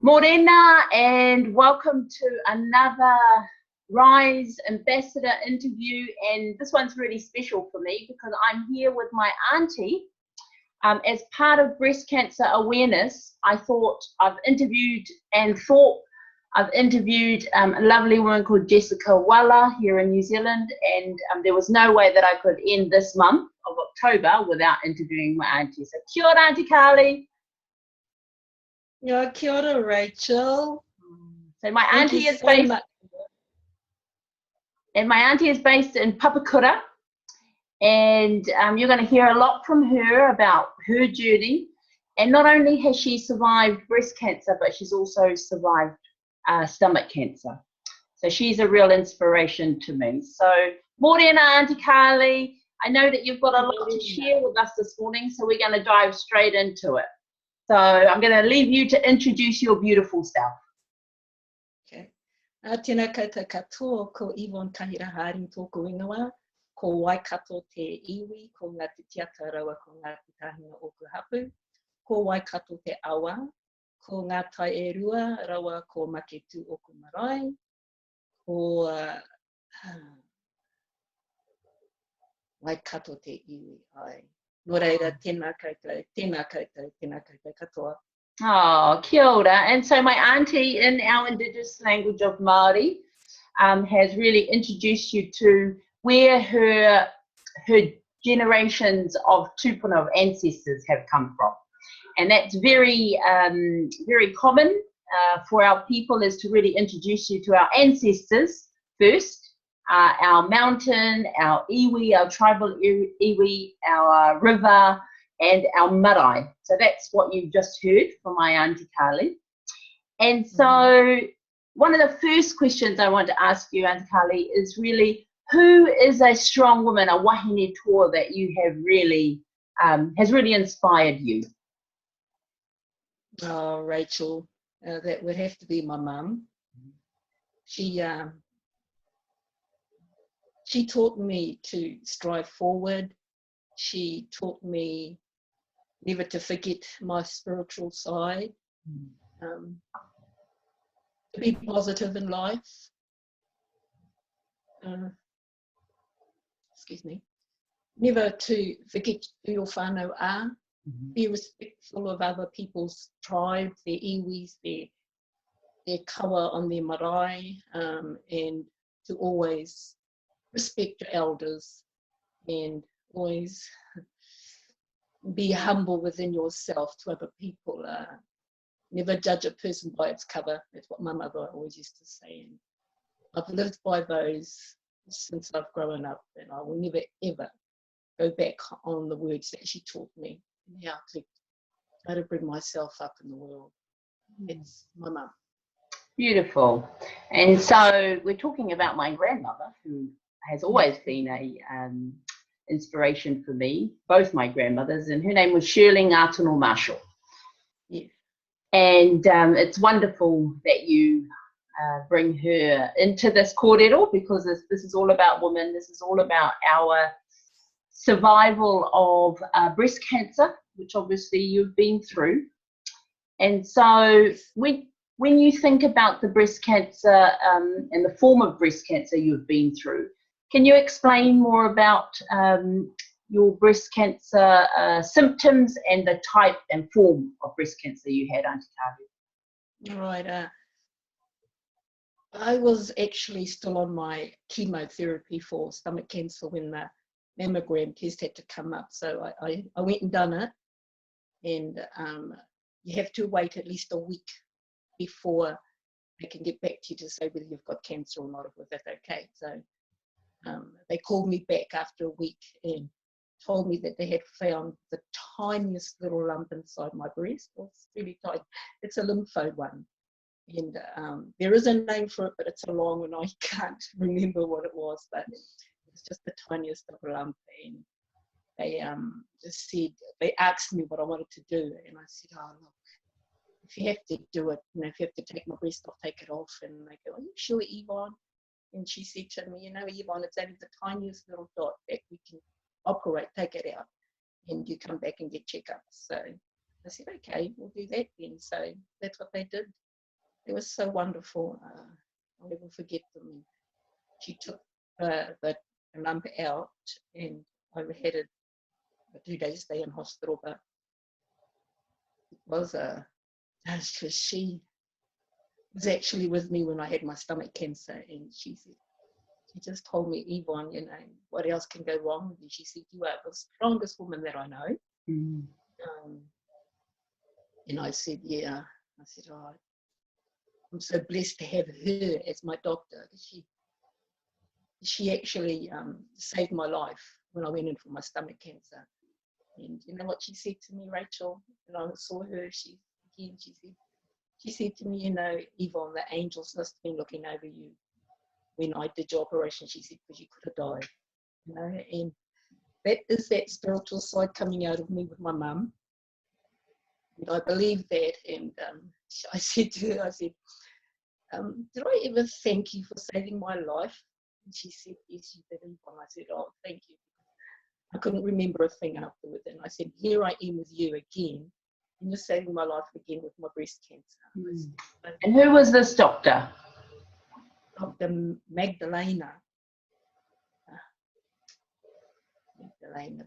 Morena, and welcome to another RISE Ambassador interview. And this one's really special for me because I'm here with my auntie. As part of breast cancer awareness, I thought I've interviewed a lovely woman called Jessica Walla here in New Zealand, and there was no way that I could end this month of October without interviewing my auntie. So kia ora, Auntie Carly. Yeah, kia ora, Rachel. So my auntie is based, and my auntie is based in Papakura, and you're going to hear a lot from her about her journey. And not only has she survived breast cancer, but she's also survived stomach cancer. So she's a real inspiration to me. So Morena, Auntie Carly, I know that you've got a lot to share with us this morning, so we're going to dive straight into it. So I'm going to leave you to introduce your beautiful self. Okay. Tēnā koutou katoa, ko Yvonne Kahira Marshall tōku ingoa, ko Waikato te iwi, ko ngā te tiata rawa, ko ngā te tahina o ku hapu, ko Waikato te awa, ko ngā tai e rua, rawa ko maketu o ku marae, ko Waikato te iwi ai. Nō reira, tēnā koutou katoa. Oh, kia ora. And so my auntie in our Indigenous language of Māori has really introduced you to where her generations of tupuna, of ancestors, have come from. And that's very, very common for our people, is to really introduce you to our ancestors first. Our mountain, our iwi, our tribal iwi, our river, and our marae. So that's what you've just heard from my Auntie Carly. And so one of the first questions I want to ask you, Auntie Carly, is really, who is a strong woman, a wahine toa that you have really, has really inspired you? Oh, Rachel, that would have to be my mum. She taught me to strive forward. She taught me never to forget my spiritual side, to be positive in life. Excuse me. Never to forget who your whānau are. Be respectful of other people's tribes, their iwis, their kawa on their marae, and to always respect your elders and always be humble within yourself to other people. Never judge a person by its cover. That's what my mother always used to say. And I've lived by those since I've grown up, and I will never ever go back on the words that she taught me and how to bring myself up in the world. It's my mum. Beautiful. And so we're talking about my grandmother, who has always been a inspiration for me, both my grandmothers, and her name was Shirley Marshall. Yes. And it's wonderful that you bring her into this kōrero, because this is all about women. This is all about our survival of breast cancer, which obviously you've been through. And so when you think about the breast cancer and the form of breast cancer you've been through, can you explain more about your breast cancer symptoms and the type and form of breast cancer you had, Auntie Carly? Right. I was actually still on my chemotherapy for stomach cancer when the mammogram test had to come up. So I went and done it. And you have to wait at least a week before they can get back to you to say whether you've got cancer or not, if that's okay. So they called me back after a week and told me that they had found the tiniest little lump inside my breast. It's really tiny. It's a lymphode one. And there is a name for it, but it's a long one. I can't remember what it was, but it's just the tiniest of a lump. And they just said, they asked me what I wanted to do. And I said, oh, look, if you have to do it, if you have to take my breast off, take it off. And they go, are you sure, Yvonne? And she said to me, Yvonne, it's only the tiniest little dot that we can operate, take it out, and you come back and get checkups. So I said, okay, we'll do that then. So that's what they did. They were so wonderful. I'll never forget them. She took the lump out, and I had a 2-day stay in hospital, but it was because she was actually with me when I had my stomach cancer, and she just told me, Yvonne, you know, what else can go wrong with you? She said, you are the strongest woman that I know. Mm. And I said, yeah. I said, oh, I'm so blessed to have her as my doctor. She actually saved my life when I went in for my stomach cancer. And you know what she said to me, Rachel? And I saw her, she said to me, you know, Yvonne, the angels must have been looking over you when I did your operation. She said, because you could have died, you know. And that is that spiritual side coming out of me with my mum. And I believe that. And I said to her, I said, did I ever thank you for saving my life? And she said, yes, you did, Yvonne. I said, oh, thank you. I couldn't remember a thing afterwards. And I said, here I am with you again. And you're saving my life again with my breast cancer. Mm. And who was this doctor? Dr. Magdalena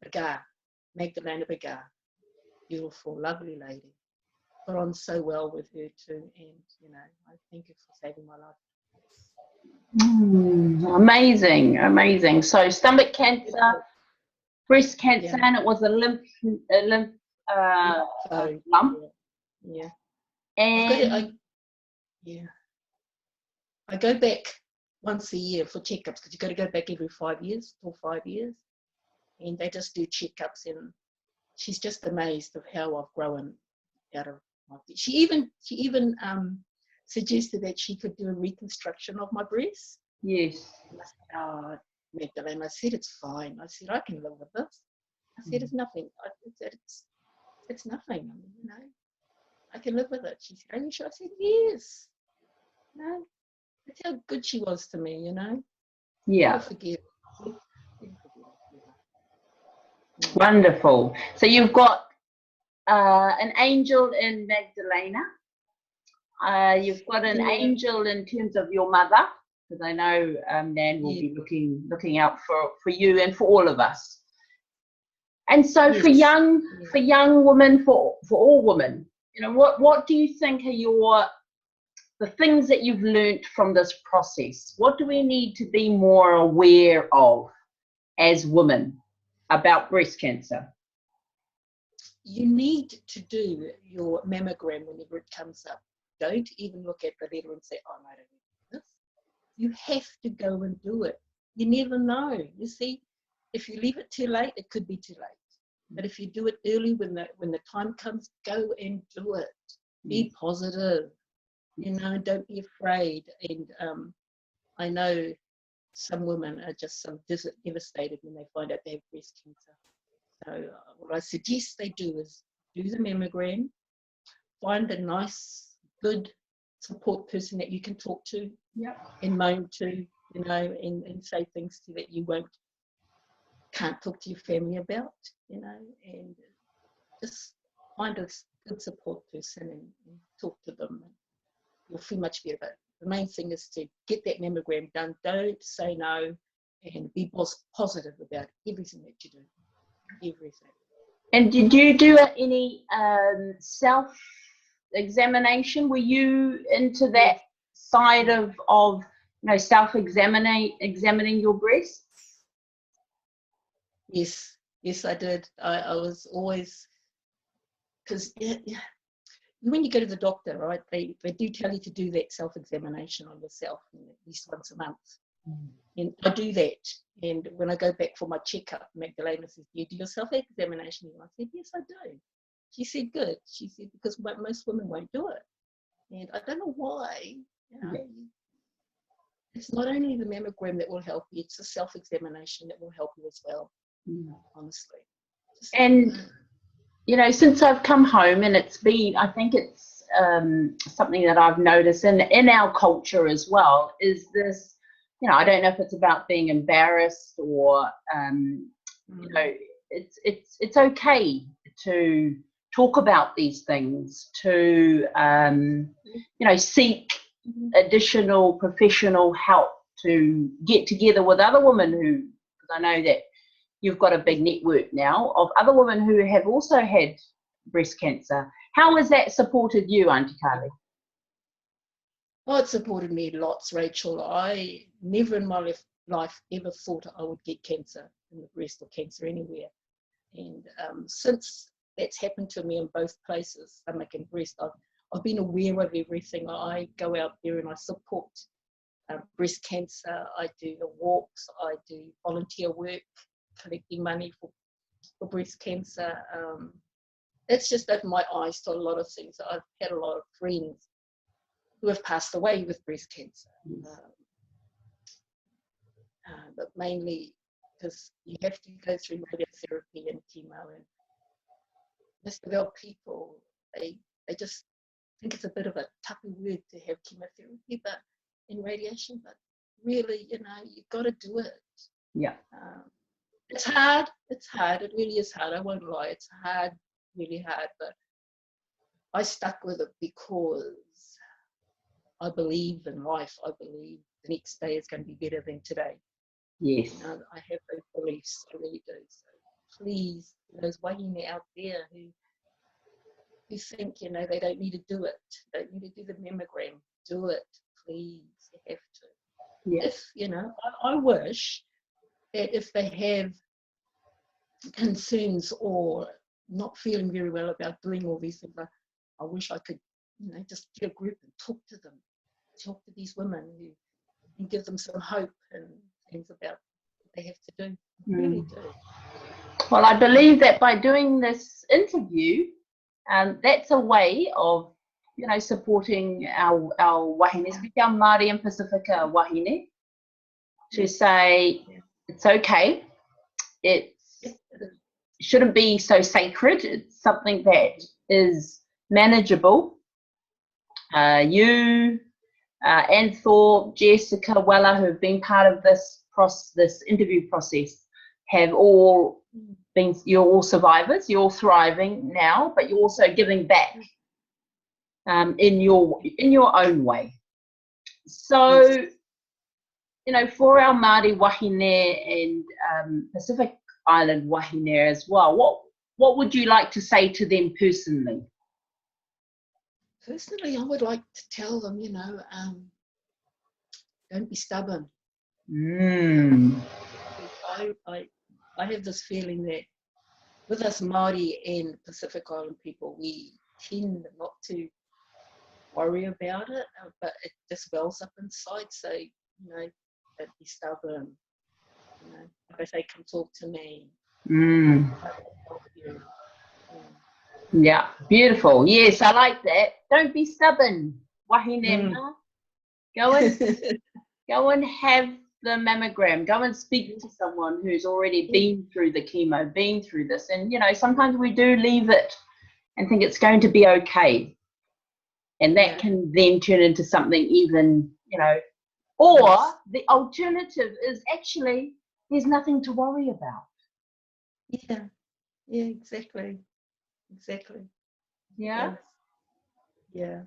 Bagar. Beautiful, lovely lady. Got on so well with her too. And, you know, I thank you for saving my life. Amazing, amazing. So stomach cancer, breast cancer, and it was a lymph lump. Yeah. And I go back once a year for checkups, because you've got to go back every 5 years or 5 years, and they just do checkups. And she's just amazed of how I've grown out of my. She even suggested that she could do a reconstruction of my breast. Yes. And I said, oh, Magdalene, I said, it's fine. I said, I can live with this. I said, it's nothing. It's nothing. I mean, you know, I can live with it. She said, are you sure? I said, yes. You know, that's how good she was to me, you know. Yeah. Forgive. Wonderful. So you've got an angel in Magdalena. You've got an angel in terms of your mother, because I know Nan will be looking out for you and for all of us. And so for young women, for all women, you know, what do you think are the things that you've learnt from this process? What do we need to be more aware of as women about breast cancer? You need to do your mammogram whenever it comes up. Don't even look at the letter and say, oh, no, I don't need this. You have to go and do it. You never know. You see, if you leave it too late, it could be too late. But if you do it early, when the time comes, go and do it. Be positive. You know, don't be afraid. And I know some women are just so devastated when they find out they have breast cancer. So what I suggest they do is do the mammogram, find a nice, good support person that you can talk to and moan to, you know, and say things to that you can't talk to your family about, you know, and just find a good support person and talk to them. And you'll feel much better. But the main thing is to get that mammogram done. Don't say no, and be positive about everything that you do. Everything. And did you do any self-examination? Were you into that side of you know, examining your breasts? Yes, I did. I was always, because when you go to the doctor, right, they do tell you to do that self-examination on yourself at least once a month. And I do that. And when I go back for my checkup, Magdalena says, do you do your self-examination? And I said, yes, I do. She said, good. She said, because most women won't do it. And I don't know why. You know, it's not only the mammogram that will help you, it's the self-examination that will help you as well, honestly. And, you know, since I've come home, and I think it's something that I've noticed in our culture as well, is this, you know, I don't know if it's about being embarrassed or, you know, it's okay to talk about these things, to seek additional professional help, to get together with other women who, because I know that you've got a big network now of other women who have also had breast cancer. How has that supported you, Auntie Carly? Oh, it supported me lots, Rachel. I never in my life ever thought I would get cancer in the breast or cancer anywhere. And since that's happened to me in both places, stomach and breast, I've been aware of everything. I go out there and I support breast cancer. I do the walks, I do volunteer work, collecting money for breast cancer. It's just opened my eyes to a lot of things. I've had a lot of friends who have passed away with breast cancer, but mainly because you have to go through radiotherapy and chemo, and most of our people, they just think it's a bit of a tapu word to have chemotherapy, but in radiation, but really, you've got to do it. Yeah. It's hard, it really is hard, I won't lie, it's hard, really hard, but I stuck with it because I believe in life. I believe the next day is going to be better than today. Yes. I have those beliefs, I really do. So please, those wahine out there who think, they don't need to do it, don't need to do the mammogram, do it, please, you have to. Yes. If, I wish that if they have concerns or not feeling very well about doing all these things, I wish I could, just get a group and talk to them, talk to these women and give them some hope and things about what they have to do. I really do. Well, I believe that by doing this interview, that's a way of, supporting our wahine, especially our Māori and Pacifica wahine, to say it's okay. It shouldn't be so sacred. It's something that is manageable. You, Anne Thorpe, Jessica, Wella, who have been part of this interview process, have all been, you're all survivors, you're all thriving now, but you're also giving back in your own way. So, for our Māori wahine and Pacific Island wahine as well, what would you like to say to them personally? Personally, I would like to tell them, don't be stubborn. I have this feeling that with us Māori and Pacific Island people, we tend not to worry about it, but it just wells up inside. So, don't be stubborn. Like I say, come talk to me. Yeah, beautiful. Yes, I like that. Don't be stubborn. Wahine, go and have the mammogram. Go and speak to someone who's already been through the chemo, been through this. And, sometimes we do leave it and think it's going to be okay. And that can then turn into something even, or the alternative is actually there's nothing to worry about. Yeah, exactly. Yeah. Yeah.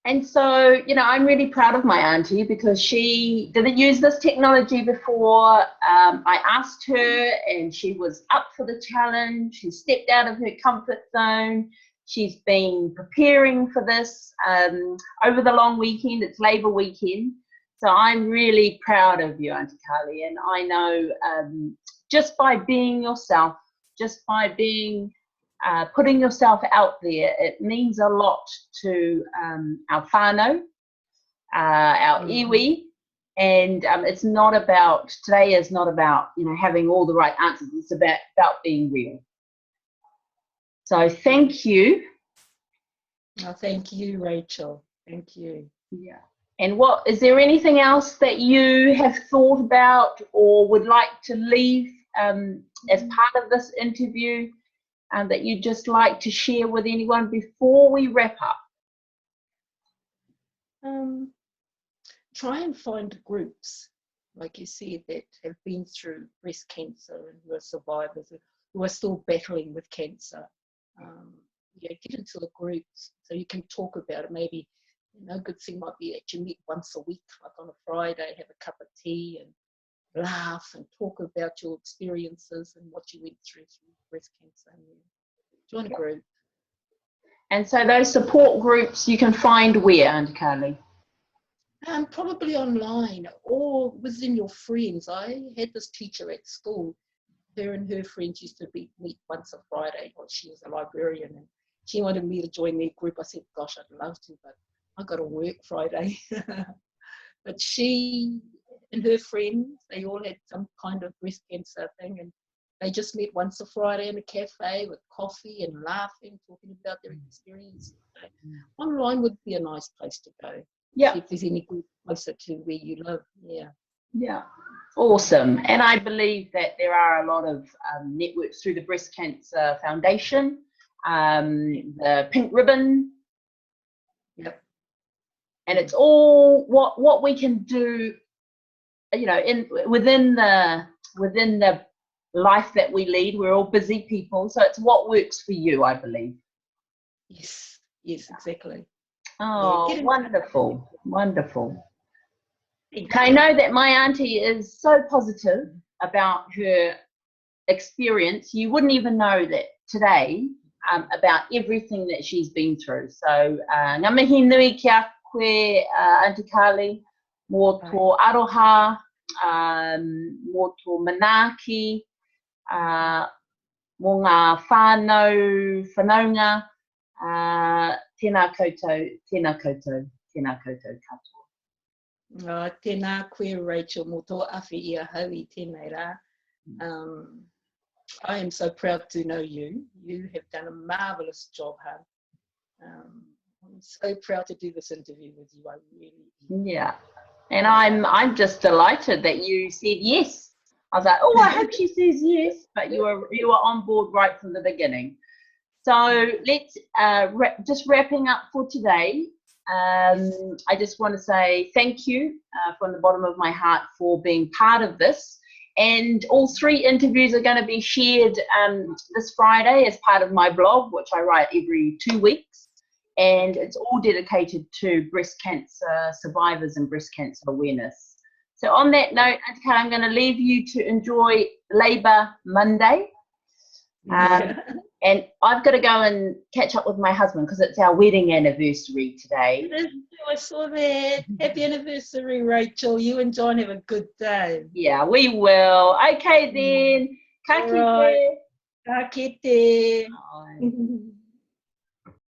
And so, I'm really proud of my auntie because she didn't use this technology before. I asked her and she was up for the challenge. She stepped out of her comfort zone. She's been preparing for this over the long weekend. It's Labour weekend. So I'm really proud of you, Auntie Carly. And I know just by being yourself, just by being putting yourself out there, it means a lot to our whānau, our iwi, and today is not about, having all the right answers. It's about being real. So thank you. Oh, thank you, Rachel. Thank you. Yeah. And is there anything else that you have thought about or would like to leave as part of this interview that you'd just like to share with anyone before we wrap up? Try and find groups, like you said, that have been through breast cancer and who are survivors, who are still battling with cancer. yeah, get into the groups so you can talk about it. Maybe, you know, a good thing might be that you meet once a week, like on a Friday, have a cup of tea and laugh and talk about your experiences and what you went through breast cancer. And join a group. And so those support groups you can find where, Auntie Carly? Probably online or within your friends. I had this teacher at school. Her and her friends used to meet once a Friday. Well, she was a librarian and she wanted me to join their group. I said, gosh, I'd love to, but I got to work Friday. But she and her friends, they all had some kind of breast cancer thing, and they just met once a Friday in a cafe with coffee and laughing, talking about their experience. So online would be a nice place to go. Yeah. See if there's any group closer to where you live. Yeah. Yeah. Awesome. And I believe that there are a lot of networks through the Breast Cancer Foundation, the Pink Ribbon. Yep. And it's all what we can do, you know, within the life that we lead. We're all busy people, so it's what works for you, I believe. Yes, exactly. Oh, yeah, wonderful. I know that my auntie is so positive about her experience. You wouldn't even know that today about everything that she's been through. So, ngā mihi nui ki a koe, Auntie Carly, mō tō aroha, mō tō manaaki, mō ngā whānaunga, tēnā koutou katoa. Tēnā koe, Rachel, mō tō awhi ia hau I tēnei rā. I am so proud to know you. You have done a marvellous job, huh? I'm so proud to do this interview with you. I really am. Yeah, and I'm just delighted that you said yes. I was like, oh, I hope she says yes, but you were on board right from the beginning. So let's just wrapping up for today. I just want to say thank you from the bottom of my heart for being part of this. And all 3 interviews are going to be shared this Friday as part of my blog, which I write every 2 weeks. And it's all dedicated to breast cancer survivors and breast cancer awareness. So on that note, I'm going to leave you to enjoy Labour Monday. And I've got to go and catch up with my husband because it's our wedding anniversary today. I saw that. Happy anniversary, Rachel. You and John have a good day. Yeah, we will. Okay then. Ka kite. Ka kite. Bye.